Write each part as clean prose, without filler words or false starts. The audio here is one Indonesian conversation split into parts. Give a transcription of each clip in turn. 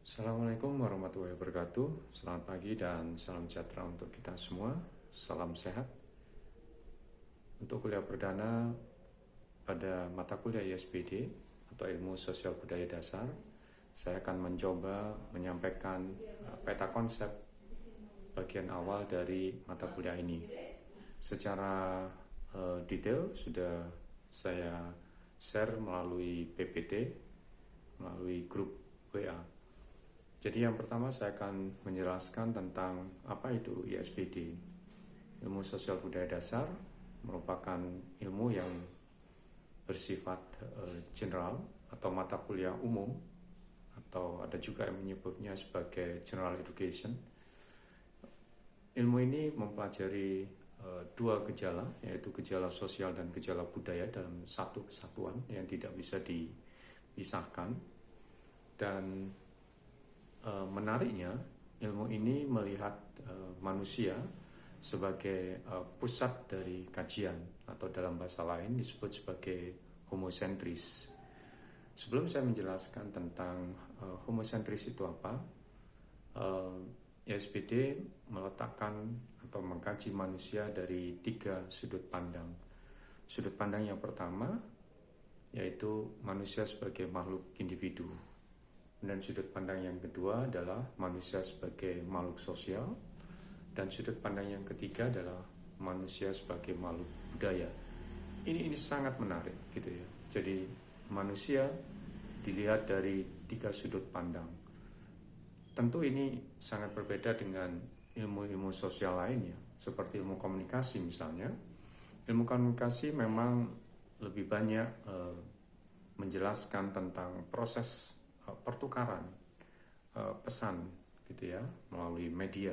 Assalamualaikum warahmatullahi wabarakatuh. Selamat pagi dan salam sejahtera untuk kita semua. Salam sehat. Untuk kuliah perdana pada mata kuliah ISBD atau Ilmu Sosial Budaya Dasar, saya akan mencoba menyampaikan peta konsep bagian awal dari mata kuliah ini. Secara detail sudah saya share melalui PPT, melalui grup WA. Jadi yang pertama saya akan menjelaskan tentang apa itu ISBD. Ilmu Sosial Budaya Dasar merupakan ilmu yang bersifat general atau mata kuliah umum, atau ada juga yang menyebutnya sebagai general education. Ilmu ini mempelajari dua gejala, yaitu gejala sosial dan gejala budaya dalam satu kesatuan yang tidak bisa dipisahkan. Dan menariknya, ilmu ini melihat manusia sebagai pusat dari kajian, atau dalam bahasa lain disebut sebagai homosentris. Sebelum saya menjelaskan tentang homosentris itu apa, ISBD meletakkan atau mengkaji manusia dari 3 sudut pandang. Sudut pandang yang pertama yaitu manusia sebagai makhluk individu. Dan sudut pandang yang kedua adalah manusia sebagai makhluk sosial. Dan sudut pandang yang ketiga adalah manusia sebagai makhluk budaya. Ini sangat menarik gitu ya. Jadi manusia dilihat dari 3 sudut pandang. Tentu ini sangat berbeda dengan ilmu-ilmu sosial lainnya, seperti ilmu komunikasi misalnya. Ilmu komunikasi memang lebih banyak menjelaskan tentang proses pertukaran pesan gitu ya, melalui media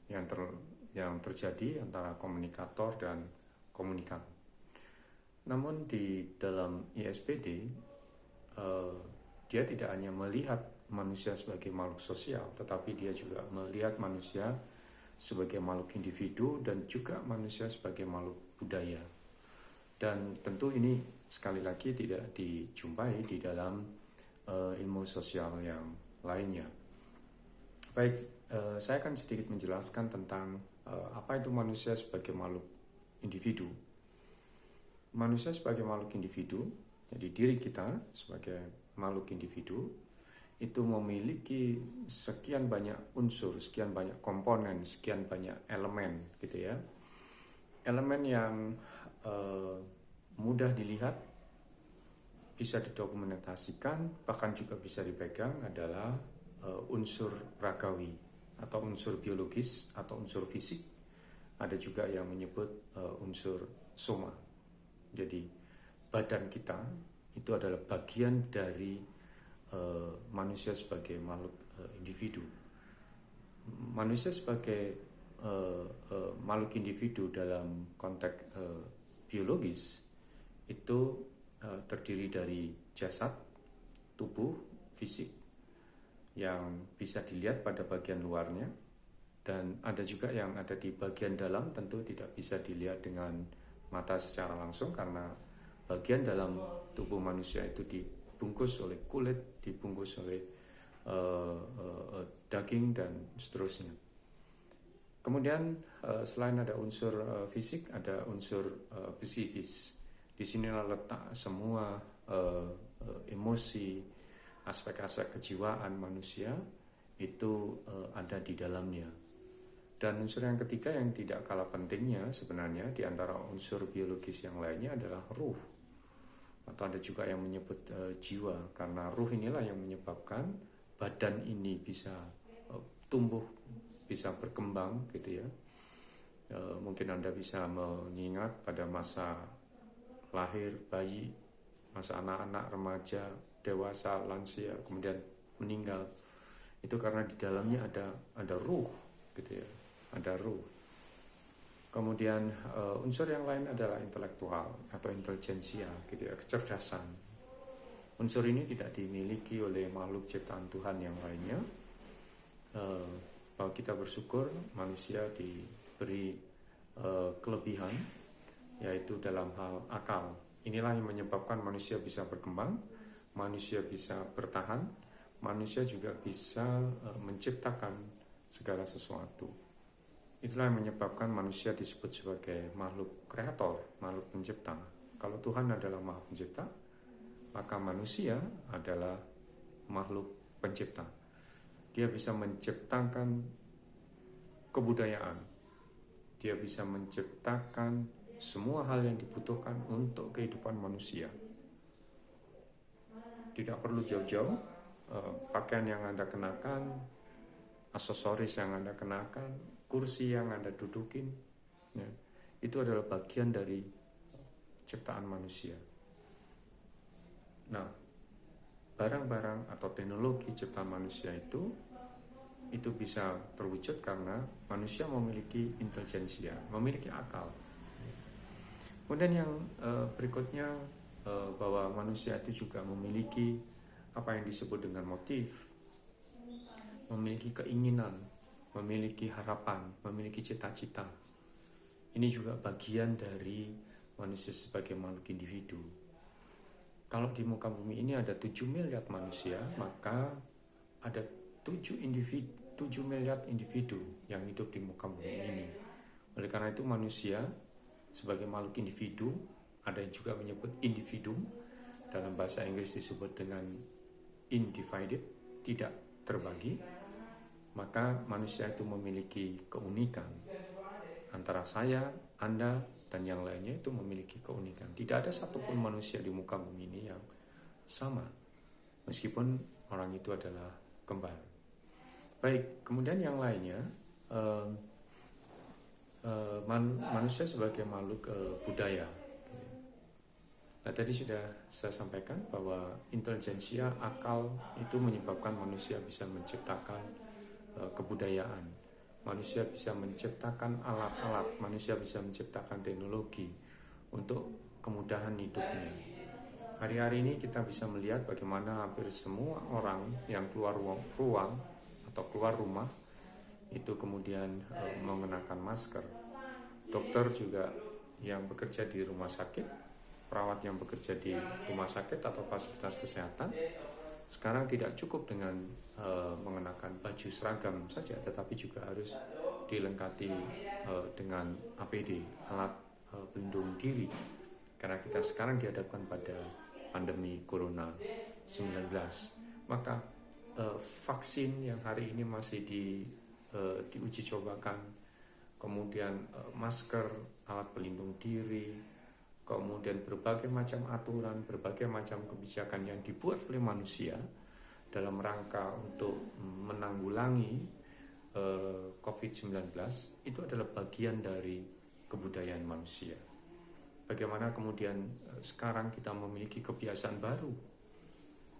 yang terjadi antara komunikator dan komunikan. Namun di dalam ISBD dia tidak hanya melihat manusia sebagai makhluk sosial, tetapi dia juga melihat manusia sebagai makhluk individu dan juga manusia sebagai makhluk budaya. Dan tentu ini sekali lagi tidak dijumpai di dalam ilmu sosial yang lainnya. Baik, saya akan sedikit menjelaskan tentang apa itu manusia sebagai makhluk individu. Manusia sebagai makhluk individu, jadi diri kita sebagai makhluk individu itu memiliki sekian banyak unsur, sekian banyak komponen, sekian banyak elemen gitu ya. Elemen yang mudah dilihat, bisa didokumentasikan, bahkan juga bisa dipegang adalah unsur ragawi atau unsur biologis atau unsur fisik. Ada juga yang menyebut unsur soma. Jadi badan kita itu adalah bagian dari manusia sebagai makhluk individu. Manusia sebagai makhluk individu dalam konteks biologis itu terdiri dari jasad, tubuh, fisik yang bisa dilihat pada bagian luarnya, dan ada juga yang ada di bagian dalam, tentu tidak bisa dilihat dengan mata secara langsung karena bagian dalam tubuh manusia itu dibungkus oleh kulit, dibungkus oleh daging dan seterusnya. Kemudian selain ada unsur fisik, ada unsur psikis. Di sinilah letak semua emosi, aspek-aspek kejiwaan manusia itu ada di dalamnya. Dan unsur yang ketiga yang tidak kalah pentingnya sebenarnya di antara unsur biologis yang lainnya adalah ruh. Atau ada juga yang menyebut jiwa, karena ruh inilah yang menyebabkan badan ini bisa tumbuh, bisa berkembang gitu ya. Mungkin Anda bisa mengingat pada masa lahir bayi, masa anak-anak, remaja, dewasa, lansia, kemudian meninggal. Itu karena di dalamnya ada ruh gitu ya, ada ruh. Kemudian unsur yang lain adalah intelektual atau intelijensia gitu ya, kecerdasan. Unsur ini tidak dimiliki oleh makhluk ciptaan Tuhan yang lainnya. Bahwa kita bersyukur manusia diberi kelebihan, yaitu dalam hal akal. Inilah yang menyebabkan manusia bisa berkembang, manusia bisa bertahan, manusia juga bisa menciptakan segala sesuatu. Itulah yang menyebabkan manusia disebut sebagai makhluk kreator, makhluk pencipta. Kalau Tuhan adalah Maha Pencipta, maka manusia adalah makhluk pencipta. Dia bisa menciptakan kebudayaan, dia bisa menciptakan semua hal yang dibutuhkan untuk kehidupan manusia. Tidak perlu jauh-jauh, pakaian yang Anda kenakan, aksesoris yang Anda kenakan, kursi yang Anda dudukin, ya, itu adalah bagian dari ciptaan manusia. Nah, barang-barang atau teknologi ciptaan manusia itu bisa terwujud karena manusia memiliki intelijensia, memiliki akal. Kemudian yang berikutnya, bahwa manusia itu juga memiliki apa yang disebut dengan motif, memiliki keinginan, memiliki harapan, memiliki cita-cita. Ini juga bagian dari manusia sebagai makhluk individu. Kalau di muka bumi ini ada 7 miliar manusia, maka ada 7 miliar individu yang hidup di muka bumi ini. Oleh karena itu manusia sebagai makhluk individu, ada yang juga menyebut individuum, dalam bahasa Inggris disebut dengan undivided, tidak terbagi. Maka manusia itu memiliki keunikan. Antara saya, Anda, dan yang lainnya itu memiliki keunikan. Tidak ada satupun manusia di muka bumi ini yang sama, meskipun orang itu adalah kembar. Baik, kemudian yang lainnya, manusia sebagai makhluk budaya. Nah, tadi sudah saya sampaikan bahwa intelijensia, akal itu menyebabkan manusia bisa menciptakan kebudayaan. Manusia bisa menciptakan alat-alat, manusia bisa menciptakan teknologi untuk kemudahan hidupnya. Hari-hari ini kita bisa melihat bagaimana hampir semua orang yang keluar ruang atau keluar rumah itu kemudian mengenakan masker. Dokter juga yang bekerja di rumah sakit, perawat yang bekerja di rumah sakit atau fasilitas kesehatan, sekarang tidak cukup dengan mengenakan baju seragam saja, tetapi juga harus dilengkapi dengan APD, alat pelindung diri, karena kita sekarang dihadapkan pada pandemi Corona 19. Maka vaksin yang hari ini masih diuji cobakan, kemudian masker, alat pelindung diri, kemudian berbagai macam aturan, berbagai macam kebijakan yang dibuat oleh manusia dalam rangka untuk menanggulangi COVID-19, itu adalah bagian dari kebudayaan manusia. Bagaimana kemudian sekarang kita memiliki kebiasaan baru,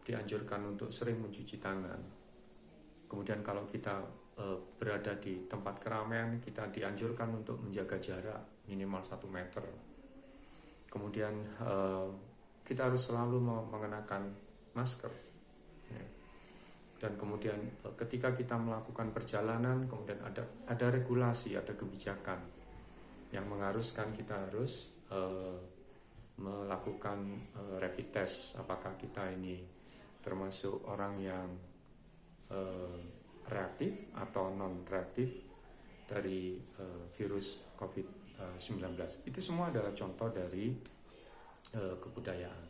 dianjurkan untuk sering mencuci tangan. Kemudian kalau kita berada di tempat keramaian, kita dianjurkan untuk menjaga jarak minimal 1 meter. Kemudian kita harus selalu mengenakan masker, ya. Dan kemudian ketika kita melakukan perjalanan, kemudian ada regulasi, ada kebijakan yang mengharuskan kita harus melakukan rapid test, apakah kita ini termasuk orang yang reaktif atau non reaktif dari virus COVID-19. Itu semua adalah contoh dari kebudayaan.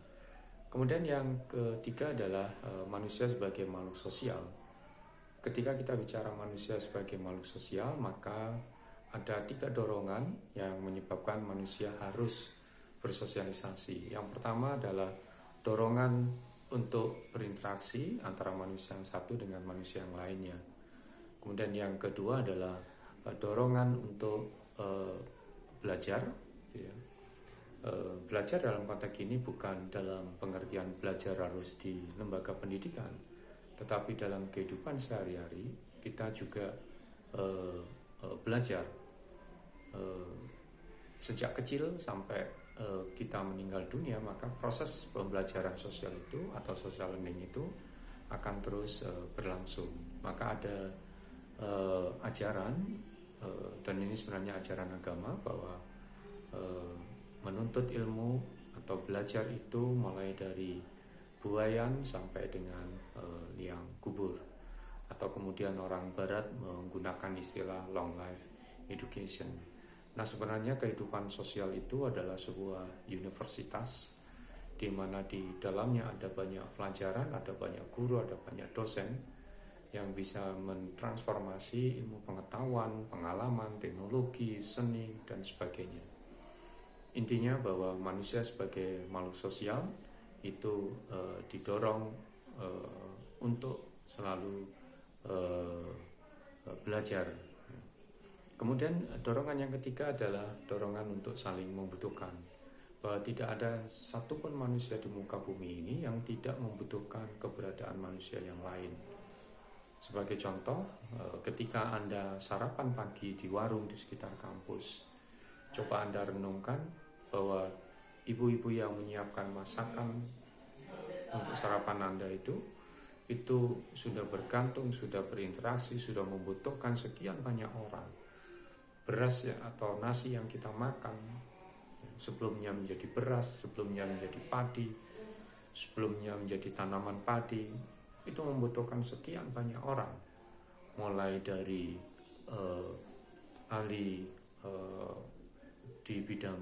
Kemudian yang ketiga adalah manusia sebagai makhluk sosial. Ketika kita bicara manusia sebagai makhluk sosial, maka ada 3 dorongan yang menyebabkan manusia harus bersosialisasi. Yang pertama adalah dorongan untuk berinteraksi antara manusia yang satu dengan manusia yang lainnya. Kemudian yang kedua adalah dorongan untuk belajar, ya. Belajar dalam konteks ini bukan dalam pengertian belajar harus di lembaga pendidikan, tetapi dalam kehidupan sehari-hari kita juga belajar sejak kecil sampai kita meninggal dunia. Maka proses pembelajaran sosial itu atau social learning itu akan terus berlangsung. Maka ada ajaran, dan ini sebenarnya ajaran agama, bahwa menuntut ilmu atau belajar itu mulai dari buayan sampai dengan liang kubur, atau kemudian orang barat menggunakan istilah long life education. Nah, sebenarnya kehidupan sosial itu adalah sebuah universitas di mana di dalamnya ada banyak pelajaran, ada banyak guru, ada banyak dosen yang bisa mentransformasi ilmu pengetahuan, pengalaman, teknologi, seni, dan sebagainya. Intinya bahwa manusia sebagai makhluk sosial itu didorong untuk selalu belajar. Kemudian dorongan yang ketiga adalah dorongan untuk saling membutuhkan, bahwa tidak ada satupun manusia di muka bumi ini yang tidak membutuhkan keberadaan manusia yang lain. Sebagai contoh, ketika Anda sarapan pagi di warung di sekitar kampus, coba Anda renungkan bahwa ibu-ibu yang menyiapkan masakan untuk sarapan Anda itu sudah bergantung, sudah berinteraksi, sudah membutuhkan sekian banyak orang. Beras ya, atau nasi yang kita makan sebelumnya menjadi beras, sebelumnya menjadi padi, sebelumnya menjadi tanaman padi, itu membutuhkan sekian banyak orang, mulai dari ahli di bidang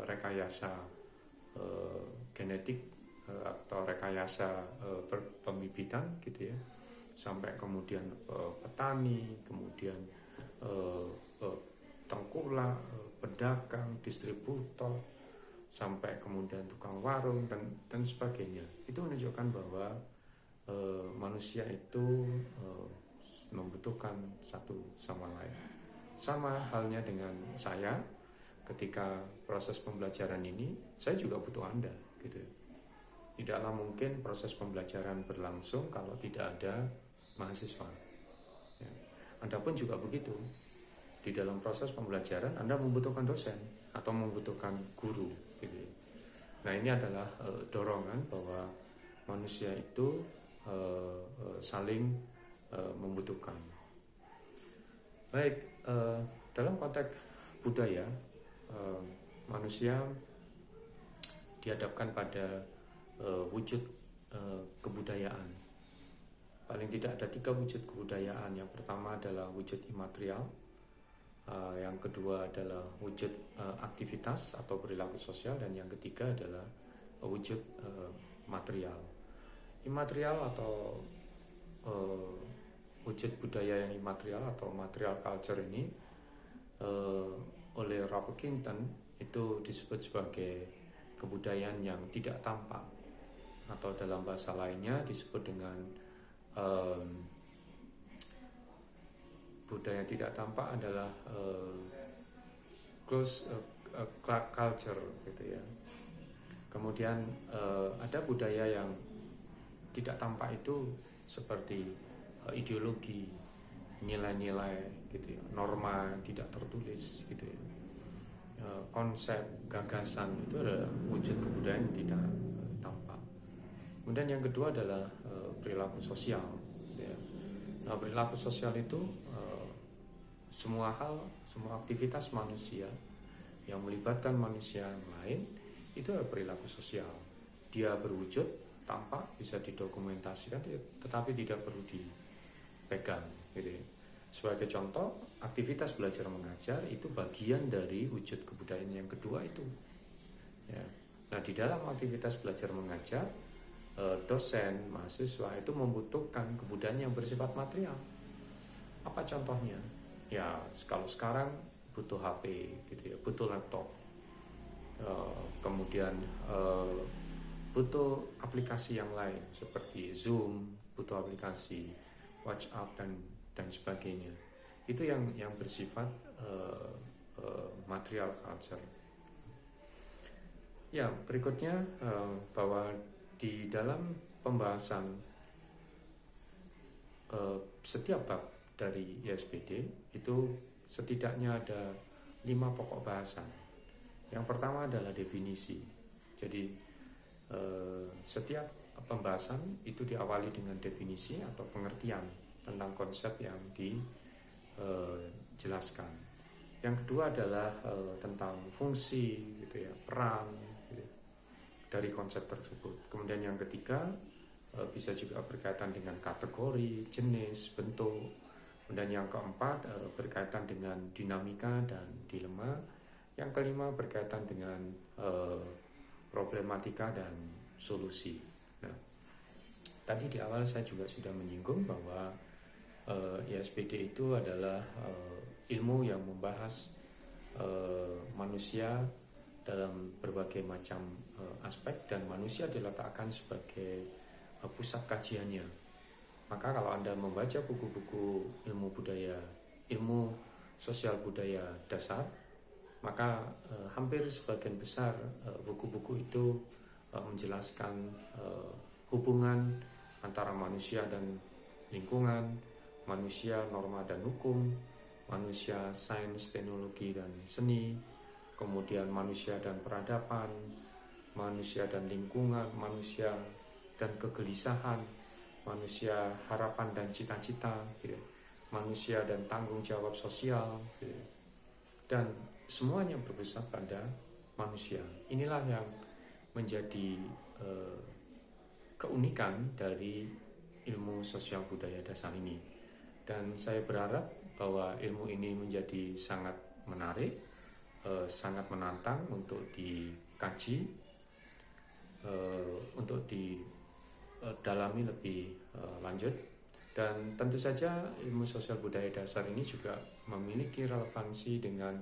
rekayasa genetik atau rekayasa pembibitan gitu ya, sampai kemudian petani, kemudian tengkulak, pedagang, distributor, sampai kemudian tukang warung dan sebagainya. Itu menunjukkan bahwa manusia itu membutuhkan satu sama lain. Sama halnya dengan saya, ketika proses pembelajaran ini, saya juga butuh Anda gitu. Tidaklah mungkin proses pembelajaran berlangsung kalau tidak ada mahasiswa. Ya. Anda pun juga begitu. Di dalam proses pembelajaran Anda membutuhkan dosen atau membutuhkan guru gitu. Nah, ini adalah dorongan bahwa manusia itu saling membutuhkan. Baik, dalam konteks budaya, manusia dihadapkan pada wujud kebudayaan. Paling tidak ada 3 wujud kebudayaan. Yang pertama adalah wujud imaterial, yang kedua adalah wujud aktivitas atau perilaku sosial, dan yang ketiga adalah wujud material. Imaterial atau wujud budaya yang imaterial atau material culture ini oleh Robert Clinton itu disebut sebagai kebudayaan yang tidak tampak, atau dalam bahasa lainnya disebut dengan budaya tidak tampak adalah close culture gitu ya. Kemudian ada budaya yang tidak tampak itu seperti ideologi, nilai-nilai gitu ya, norma tidak tertulis gitu ya. Konsep, gagasan itu adalah wujud kebudayaan yang tidak tampak. Kemudian yang kedua adalah perilaku sosial ya. Nah, perilaku sosial itu semua hal, semua aktivitas manusia yang melibatkan manusia yang lain itu adalah perilaku sosial. Dia berwujud, tampak, bisa didokumentasikan, tetapi tidak perlu dipegang gitu ya. Sebagai contoh, aktivitas belajar mengajar itu bagian dari wujud kebudayaan yang kedua itu ya. Nah, di dalam aktivitas belajar mengajar, dosen, mahasiswa itu membutuhkan kebudayaan yang bersifat material. Apa contohnya? Ya, kalau sekarang butuh HP gitu ya, butuh laptop, kemudian butuh aplikasi yang lain seperti Zoom, butuh aplikasi WhatsApp dan sebagainya. Itu yang bersifat material culture. Ya, berikutnya bahwa di dalam pembahasan setiap bab dari ISBD itu setidaknya ada 5 pokok bahasan. Yang pertama adalah definisi. Jadi setiap pembahasan itu diawali dengan definisi atau pengertian tentang konsep yang dijelaskan. Yang kedua adalah tentang fungsi gitu ya, peran gitu. dari konsep tersebut. Kemudian yang ketiga, bisa juga berkaitan dengan kategori, jenis, bentuk. Kemudian yang keempat, berkaitan dengan dinamika dan dilema. Yang kelima, berkaitan dengan problematika dan solusi. Nah, tadi di awal saya juga sudah menyinggung bahwa ISPD itu adalah ilmu yang membahas manusia dalam berbagai macam aspek, dan manusia diletakkan sebagai pusat kajiannya. Maka kalau Anda membaca buku-buku ilmu budaya, ilmu sosial budaya dasar, maka hampir sebagian besar buku-buku itu menjelaskan hubungan antara manusia dan lingkungan, manusia, norma dan hukum, manusia, sains, teknologi dan seni, kemudian manusia dan peradaban, manusia dan lingkungan, manusia dan kegelisahan, manusia, harapan dan cita-cita, gitu. Manusia dan tanggung jawab sosial, gitu. Dan semuanya berpusat pada manusia. Inilah yang menjadi keunikan dari ilmu sosial budaya dasar ini. Dan saya berharap bahwa ilmu ini menjadi sangat menarik, sangat menantang untuk dikaji, untuk didalami lebih lanjut. Dan tentu saja ilmu sosial budaya dasar ini juga memiliki relevansi dengan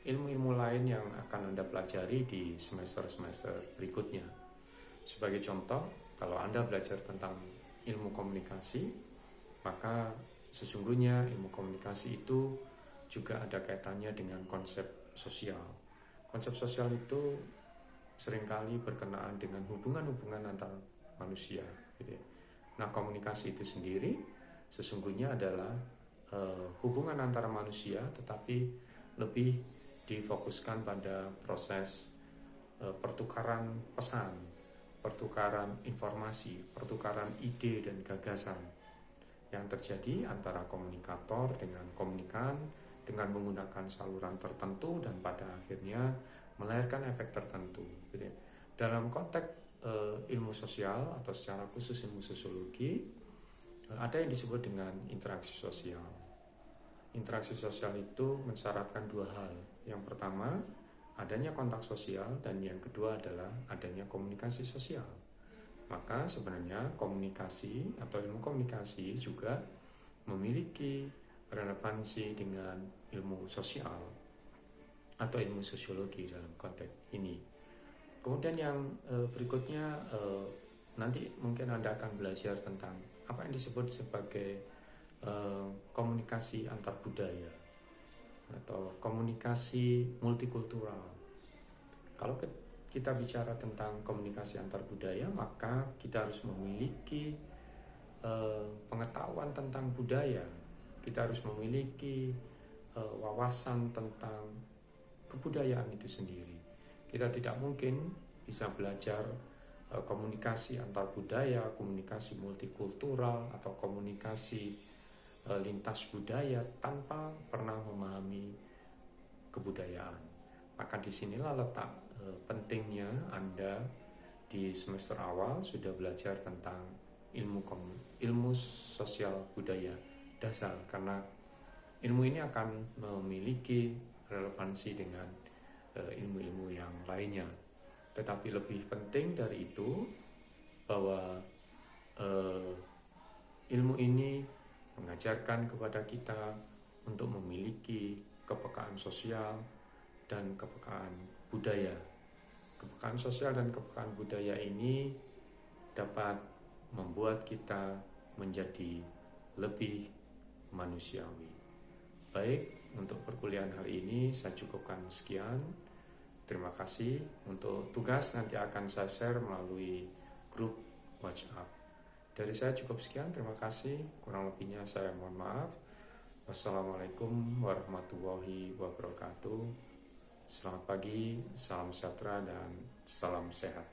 ilmu-ilmu lain yang akan Anda pelajari di semester-semester berikutnya. Sebagai contoh, kalau Anda belajar tentang ilmu komunikasi, maka sesungguhnya ilmu komunikasi itu juga ada kaitannya dengan konsep sosial. Konsep sosial itu seringkali berkenaan dengan hubungan-hubungan antar manusia, gitu ya. Nah, komunikasi itu sendiri sesungguhnya adalah hubungan antara manusia, tetapi lebih difokuskan pada proses pertukaran pesan, pertukaran informasi, pertukaran ide dan gagasan yang terjadi antara komunikator dengan komunikan dengan menggunakan saluran tertentu dan pada akhirnya melahirkan efek tertentu. Jadi, dalam konteks ilmu sosial atau secara khusus ilmu sosiologi, ada yang disebut dengan interaksi sosial. Interaksi sosial itu mensyaratkan dua hal. Yang pertama, adanya kontak sosial, dan yang kedua adalah adanya komunikasi sosial. Maka sebenarnya komunikasi atau ilmu komunikasi juga memiliki relevansi dengan ilmu sosial atau ilmu sosiologi dalam konteks ini. Kemudian yang berikutnya, nanti mungkin Anda akan belajar tentang apa yang disebut sebagai komunikasi antar budaya atau komunikasi multikultural. Kalau kita bicara tentang komunikasi antar budaya, maka kita harus memiliki pengetahuan tentang budaya. Kita harus memiliki wawasan tentang kebudayaan itu sendiri. Kita tidak mungkin bisa belajar komunikasi antar budaya, komunikasi multikultural, atau komunikasi lintas budaya tanpa pernah memahami kebudayaan. Maka disinilah letak pentingnya Anda di semester awal sudah belajar tentang ilmu sosial budaya dasar, karena ilmu ini akan memiliki relevansi dengan ilmu-ilmu yang lainnya. Tetapi lebih penting dari itu, bahwa ilmu ini mengajarkan kepada kita untuk memiliki kepekaan sosial dan kepekaan budaya. Kepekaan sosial dan kepekaan budaya ini dapat membuat kita menjadi lebih manusiawi. Baik, untuk perkuliahan hari ini saya cukupkan sekian. Terima kasih. Untuk tugas nanti akan saya share melalui grup WhatsApp. Dari saya cukup sekian, terima kasih. Kurang lebihnya saya mohon maaf. Wassalamualaikum warahmatullahi wabarakatuh. Selamat pagi, salam sejahtera dan salam sehat.